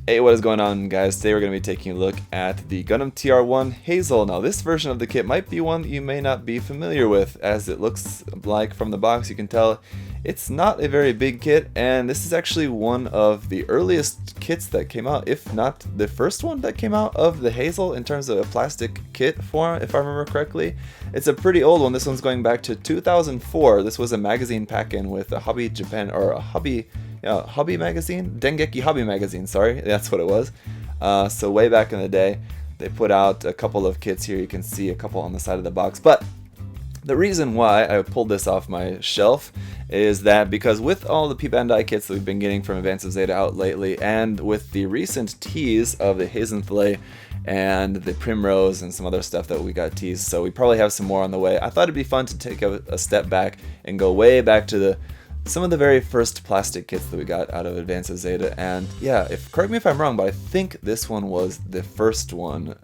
Hey, what is going on, guys? Today we're going to be taking a look at the Gundam TR1 Hazel. Now, this version of the kit might be one that you may not be familiar with, as it looks like from the box you can tell it's not a very big kit, and this is actually one of the earliest kits that came out, if not the first one that came out of the Hazel in terms of a plastic kit form, if I remember correctly. It's a pretty old one. This one's going back to 2004. This was a magazine pack-in with a Hobby Japan, or a Hobby magazine? Dengeki Hobby magazine, sorry, that's what it was. So way back in the day, they put out a couple of kits here. You can see a couple on the side of the box. But the reason why I pulled this off my shelf is that because with all the P Bandai kits that we've been getting from Advance of Zeta out lately, and with the recent tease of the Hazenthale and the Primrose and some other stuff that we got teased, so we probably have some more on the way, I thought it'd be fun to take a step back and go way back to some of the very first plastic kits that we got out of Advance of Zeta. And yeah, correct me if I'm wrong, but I think this one was the first one.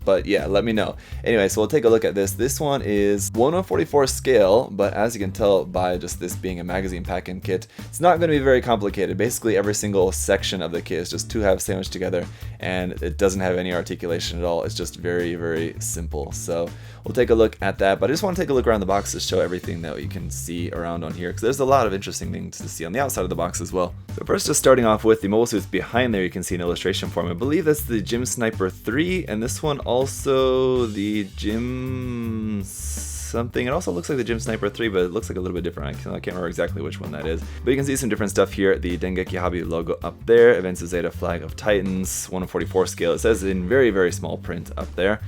But yeah, let me know. Anyway, so we'll take a look at this. This one is 1/144 scale, but as you can tell by just this being a magazine pack-in kit, it's not going to be very complicated. Basically, every single section of the kit is just two halves sandwiched together, and it doesn't have any articulation at all. It's just very, very simple. So we'll take a look at that, but I just want to take a look around the box to show everything that you can see around on here, because there's a lot of interesting things to see on the outside of the box as well. So first, just starting off with the mobile suits behind there, you can see an illustration for them. I believe that's the Gym Sniper 3, and this one also the Gym something. It also looks like the Gym Sniper 3, but it looks like a little bit different. I can't remember exactly which one that is. But you can see some different stuff here. The Dengeki Hobby logo up there, Advance of Zeta flag of Titans, 1/44 scale. It says in very, very small print up there.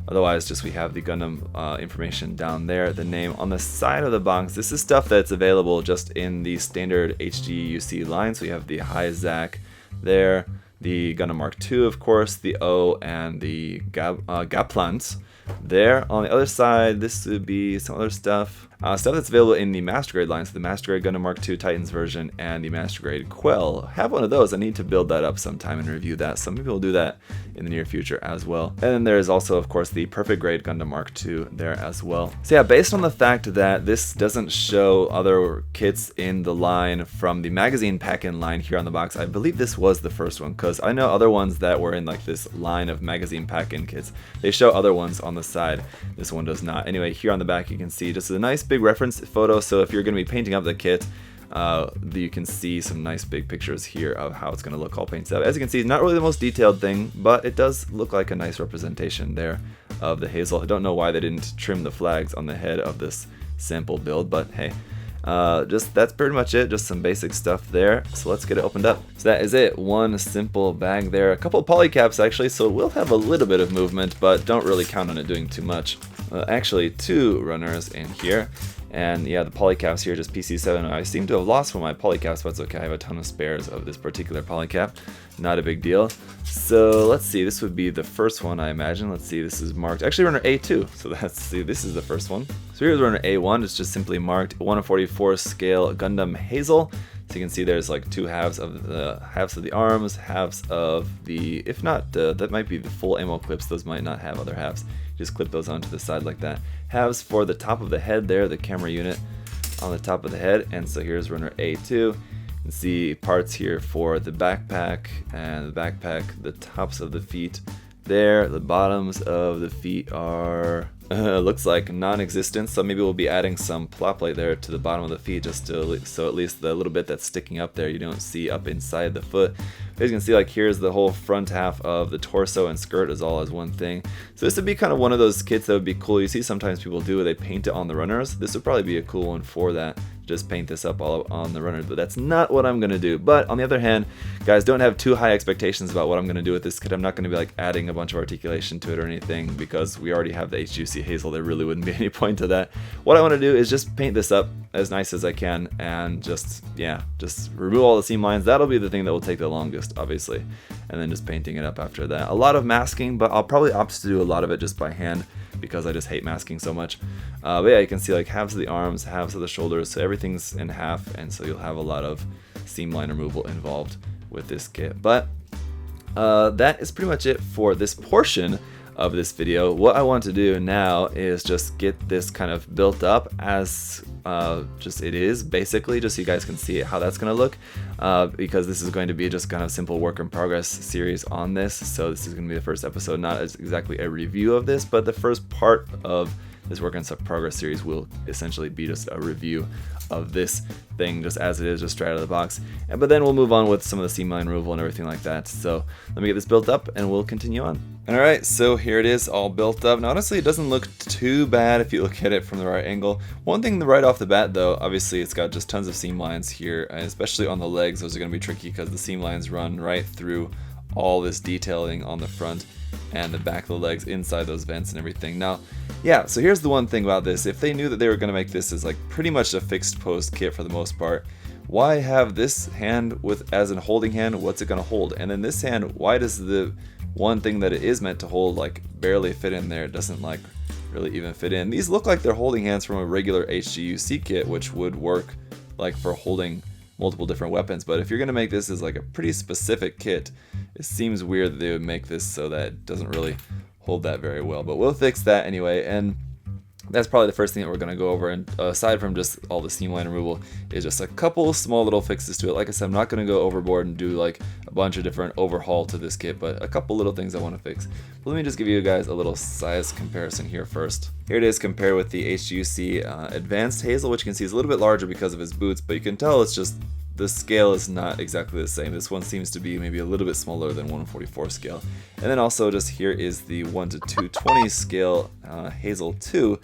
Otherwise, just we have the Gundam information down there, the name on the side of the box. This is stuff that's available just in the standard HGUC line. So you have the High Zak there, the Gundam Mark II, of course, the O, and the Gaplant there. On the other side, this would be some other stuff. Stuff that's available in the Master Grade line, so the Master Grade Gundam Mark II Titans version and the Master Grade Quell. I have one of those. I need to build that up sometime and review that, so maybe we'll do that in the near future as well. And then there's also, of course, the Perfect Grade Gundam Mark II there as well. So yeah, based on the fact that this doesn't show other kits in the line from the magazine pack-in line here on the box, I believe this was the first one, because I know other ones that were in like this line of magazine pack-in kits, they show other ones on the side. This one does not. Anyway, here on the back you can see just a nice big reference photo, so if you're going to be painting up the kit, you can see some nice big pictures here of how it's going to look all painted up. As you can see, not really the most detailed thing, but it does look like a nice representation there of the Hazel. I don't know why they didn't trim the flags on the head of this sample build, but hey. That's pretty much it, just some basic stuff there. So let's get it opened up. So that is it, one simple bag there. A couple of polycaps actually, so we'll have a little bit of movement, but don't really count on it doing too much. Actually, two runners in here. And yeah, the polycaps here, just PC7. I seem to have lost one of my polycaps, but it's okay. I have a ton of spares of this particular polycap. Not a big deal. So let's see, this would be the first one, I imagine. Let's see, this is marked, actually runner A2. So let's see, this is the first one. So here's runner A1, it's just simply marked 1/44 scale Gundam Hazel. So you can see there's like two halves of the arms, halves of the, if not, that might be the full ammo clips. Those might not have other halves. Just clip those onto the side like that. Halves for the top of the head there, the camera unit on the top of the head. And so here's runner A2. You can see parts here for the backpack, and the backpack, the tops of the feet there. The bottoms of the feet are looks like non-existent, so maybe we'll be adding some plop light there to the bottom of the feet, just to, so at least the little bit that's sticking up there you don't see up inside the foot. As you can see, like here's the whole front half of the torso and skirt is all as one thing. So this would be kind of one of those kits that would be cool. You see sometimes people do, they paint it on the runners. This would probably be a cool one for that. Just paint this up all on the runners, but that's not what I'm gonna do. But on the other hand, guys, don't have too high expectations about what I'm gonna do with this kit. I'm not gonna be like adding a bunch of articulation to it or anything, because we already have the HGC Hazel. There really wouldn't be any point to that. What I want to do is just paint this up as nice as I can, and just remove all the seam lines. That'll be the thing that will take the longest, obviously, and then just painting it up after that. A lot of masking, but I'll probably opt to do a lot of it just by hand, because I just hate masking so much. But yeah, you can see like halves of the arms, halves of the shoulders, so everything's in half, and so you'll have a lot of seam line removal involved with this kit. But that is pretty much it for this portion of this video. What I want to do now is just get this kind of built up as just it is, basically, just so you guys can see how that's going to look, because this is going to be just kind of simple work in progress series on this. So this is going to be the first episode, not as exactly a review of this, but the first part of this work in progress series will essentially be just a review of this thing just as it is, just straight out of the box. But then we'll move on with some of the seam line removal and everything like that. So let me get this built up and we'll continue on. Alright, so here it is all built up. Now honestly, it doesn't look too bad if you look at it from the right angle. One thing right off the bat though, obviously it's got just tons of seam lines here, and especially on the legs. Those are going to be tricky because the seam lines run right through all this detailing on the front and the back of the legs inside those vents and everything. Now, yeah, so here's the one thing about this. If they knew that they were going to make this as like pretty much a fixed pose kit for the most part, why have this hand with as a holding hand? What's it going to hold? And then this hand, why does the one thing that it is meant to hold like barely fit in there? It doesn't like really even fit in. These look like they're holding hands from a regular HGUC kit, which would work like for holding multiple different weapons. But if you're going to make this as like a pretty specific kit, it seems weird that they would make this so that it doesn't really hold that very well. But we'll fix that anyway, and that's probably the first thing that we're going to go over. And aside from just all the seam line removal, is just a couple small little fixes to it. Like I said, I'm not going to go overboard and do like a bunch of different overhaul to this kit, but a couple little things I want to fix. But let me just give you guys a little size comparison here first. Here it is compared with the HGUC Advanced Hazel, which you can see is a little bit larger because of his boots, but you can tell it's just the scale is not exactly the same. This one seems to be maybe a little bit smaller than 1/44 scale. And then also just here is the 1:220 scale Hazel 2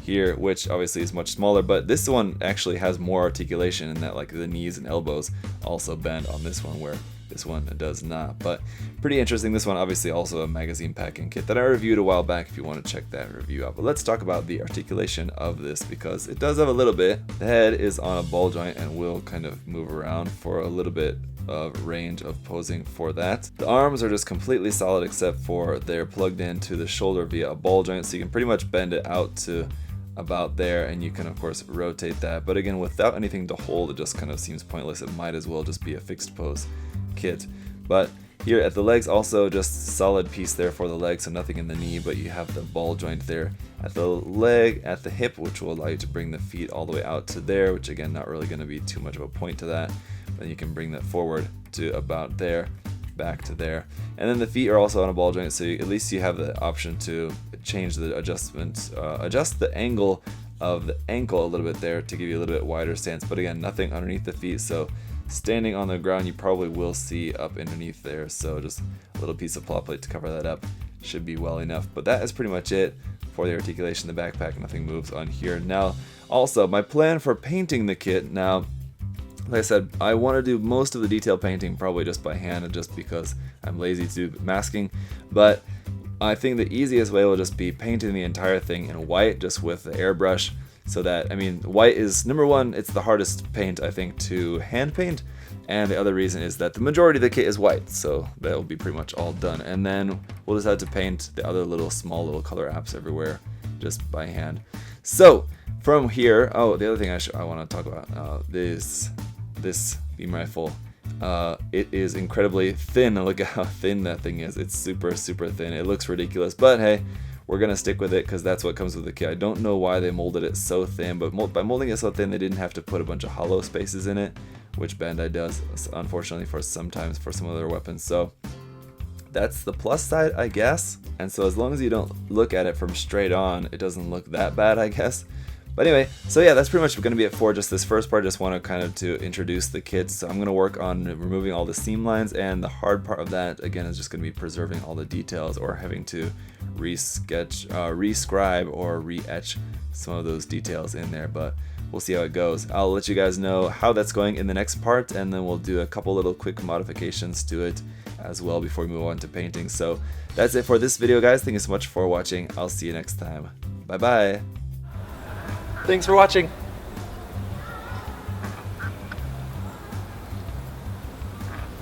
here, which obviously is much smaller, but this one actually has more articulation in that like the knees and elbows also bend on this one, where this one does not. But pretty interesting. This one obviously also a magazine packing kit that I reviewed a while back if you want to check that review out. But let's talk about the articulation of this, because it does have a little bit. The head is on a ball joint and will kind of move around for a little bit of range of posing for that. The arms are just completely solid except for they're plugged into the shoulder via a ball joint, so you can pretty much bend it out to about there, and you can of course rotate that. But again, without anything to hold, it just kind of seems pointless. It might as well just be a fixed pose kit. But here at the legs, also just solid piece there for the leg, so nothing in the knee, but you have the ball joint there at the leg, at the hip, which will allow you to bring the feet all the way out to there, which again, not really going to be too much of a point to that. Then you can bring that forward to about there, back to there. And then the feet are also on a ball joint, so at least you have the option to change the adjustment, adjust the angle of the ankle a little bit there to give you a little bit wider stance. But again, nothing underneath the feet, so standing on the ground you probably will see up underneath there, so just a little piece of plot plate to cover that up should be well enough. But that is pretty much it for the articulation. The backpack, nothing moves on here. Now also my plan for painting the kit, now like I said, I want to do most of the detail painting probably just by hand, just because I'm lazy to do masking. But I think the easiest way will just be painting the entire thing in white, just with the airbrush. So that, I mean, white is, number one, it's the hardest paint I think to hand paint, and the other reason is that the majority of the kit is white, so that will be pretty much all done. And then we'll just have to paint the other small little color apps everywhere just by hand. So from here, oh, the other thing I want to talk about, this beam rifle. It is incredibly thin. Look at how thin that thing is. It's super thin. It looks ridiculous, but hey, we're gonna stick with it because that's what comes with the kit. I don't know why they molded it so thin, but by molding it so thin, they didn't have to put a bunch of hollow spaces in it, which Bandai does, unfortunately, for sometimes for some of their weapons. So that's the plus side, I guess. And so as long as you don't look at it from straight on, it doesn't look that bad, I guess. But anyway, so yeah, that's pretty much going to be it for just this first part. I just want to kind of to introduce the kit. So I'm going to work on removing all the seam lines, and the hard part of that, again, is just going to be preserving all the details, or having to rescribe or re-etch some of those details in there. But we'll see how it goes. I'll let you guys know how that's going in the next part, and then we'll do a couple little quick modifications to it as well before we move on to painting. So that's it for this video, guys. Thank you so much for watching. I'll see you next time. Bye bye. Thanks for watching.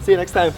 See you next time.